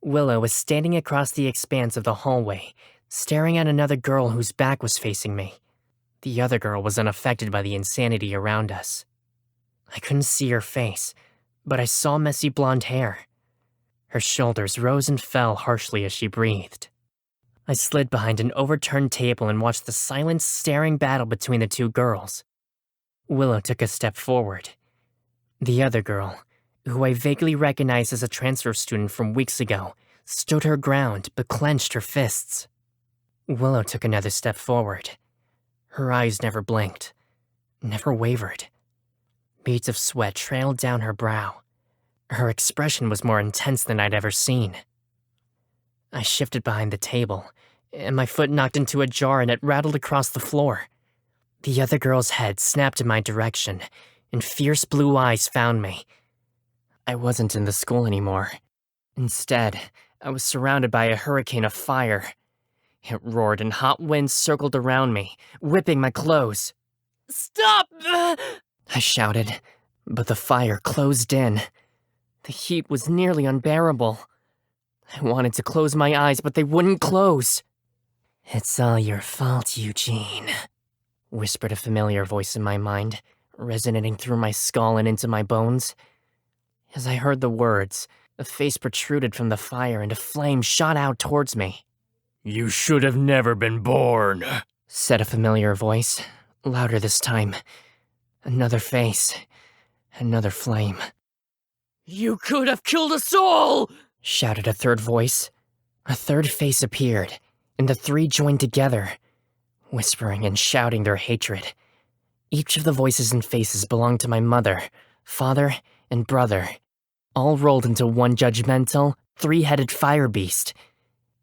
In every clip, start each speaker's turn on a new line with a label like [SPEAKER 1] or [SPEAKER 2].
[SPEAKER 1] Willow was standing across the expanse of the hallway, staring at another girl whose back was facing me. The other girl was unaffected by the insanity around us. I couldn't see her face, but I saw messy blonde hair. Her shoulders rose and fell harshly as she breathed. I slid behind an overturned table and watched the silent, staring battle between the two girls. Willow took a step forward. The other girl, who I vaguely recognized as a transfer student from weeks ago, stood her ground but clenched her fists. Willow took another step forward. Her eyes never blinked, never wavered. Beads of sweat trailed down her brow. Her expression was more intense than I'd ever seen. I shifted behind the table, and my foot knocked into a jar and it rattled across the floor. The other girl's head snapped in my direction, and fierce blue eyes found me. I wasn't in the school anymore. Instead, I was surrounded by a hurricane of fire. It roared and hot winds circled around me, whipping my clothes. "Stop!" I shouted, but the fire closed in. The heat was nearly unbearable. I wanted to close my eyes, but they wouldn't close. "It's all your fault, Eugene," whispered a familiar voice in my mind, resonating through my skull and into my bones. As I heard the words, a face protruded from the fire and a flame shot out towards me.
[SPEAKER 2] "You should have never been born,"
[SPEAKER 1] said a familiar voice, louder this time. Another face, another flame.
[SPEAKER 2] "You could have killed us all!"
[SPEAKER 1] shouted a third voice. A third face appeared, and the three joined together, whispering and shouting their hatred. Each of the voices and faces belonged to my mother, father, and brother, all rolled into one judgmental, three-headed fire beast.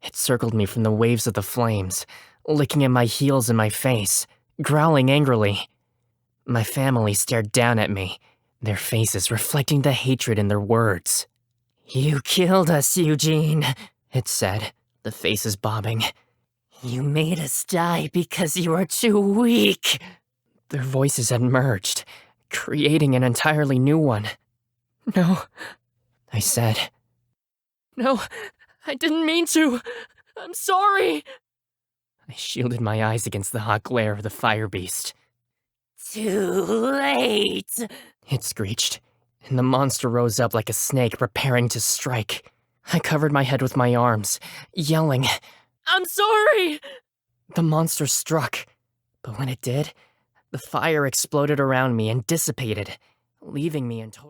[SPEAKER 1] It circled me from the waves of the flames, licking at my heels and my face, growling angrily. My family stared down at me, their faces reflecting the hatred in their words. "You killed us, Eugene," it said, the faces bobbing. "You made us die because you are too weak." Their voices had merged, creating an entirely new one. "No," I said. "No, I didn't mean to. I'm sorry." I shielded my eyes against the hot glare of the fire beast.
[SPEAKER 2] "Too late,"
[SPEAKER 1] it screeched, and the monster rose up like a snake preparing to strike. I covered my head with my arms, yelling,
[SPEAKER 2] "I'm sorry!"
[SPEAKER 1] The monster struck, but when it did, the fire exploded around me and dissipated, leaving me in total